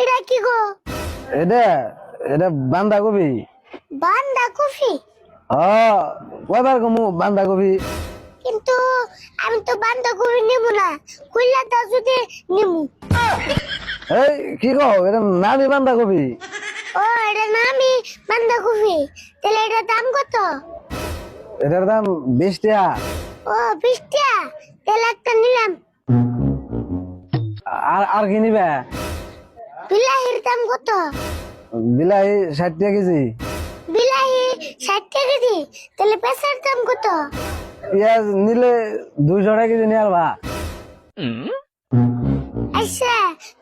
এটা কি গো? এটা এটা বাঁধাকপি। বাঁধাকপি? কয়বার কমু বাঁধাকপি? কিন্তু আমি তো বাঁধাকপি নেব না, কইলা দাও যদি নেব। এই কি কও, এটা নামি বাঁধাকপি। ও এটা নামি বাঁধাকপি, তাহলে এটার দাম কত? এটার দাম 20 টাকা। ও 20 টাকা, তাহলে একটা নিলাম। আর আর কি নিবে? বিলাহির দাম কত? বিলাহি 60 টাকা কেজি। বিলাহি 60 টাকা কেজি, তাহলে পেঁচার দাম কত? পেঁয়াজ নিলে 200 টাকা কেজি নিয়ে আলবা। আচ্ছা,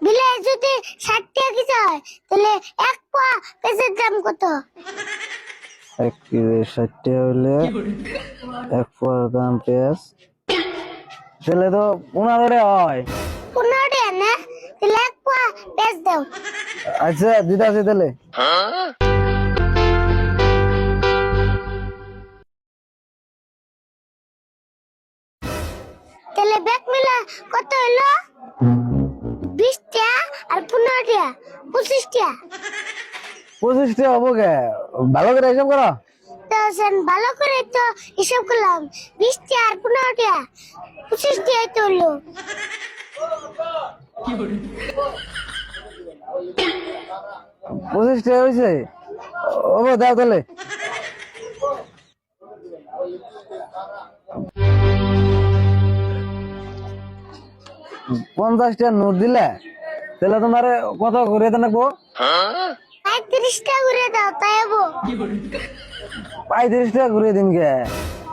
বিলাহি যদি 60 টাকা কেজি হয়, তাহলে এক পোয়া পেঁচার দাম কত? 1 কেজি 60 টাকা হইলে 1 পোয়ার দাম পেঁয়াজ, তাহলে তো 15 টাকা হয়। 15 টাকা না? তাহলে এক পোয়া পেঁয়াজ দাও। আচ্ছা দিতাছি তাহলে। তাহলে ব্যাগ মিলা কত হইলো? 20 টাকা আর 15 টাকা, 25 টাকা। 25 টাকা হবো কে? ভালো করে হিসাব করো। তো ভালো করে তো হিসাব করলাম, 20 টাকা আর 15 টাকা, 25 টাকাই তো হইলো। 25 টাকা হয়েছে। ও দাও তাহলে। পঞ্চাশ টাকা নোট দিলে তাহলে তোমার কত করে থাকবো? 35 টাকা করে দাও, তাই হবো। 35 টাকা ঘুরে দিন কে?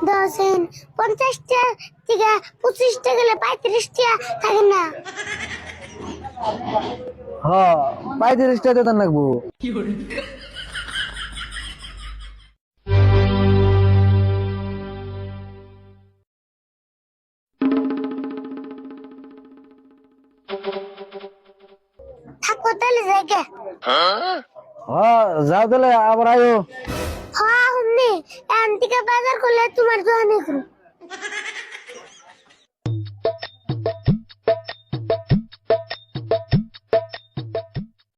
দশেন 50 টাকা থেকে 25 টাকা গেলে 35 টাকা থাকে না? হ 35 টাকা দিতে লাগবো। থাকো তাহলে জায়গা। যাও তাহলে আবার আয়ো। হ্যাঁ হুমনি, এখন থেকে বাজার করলে তোমার দোকানে করো।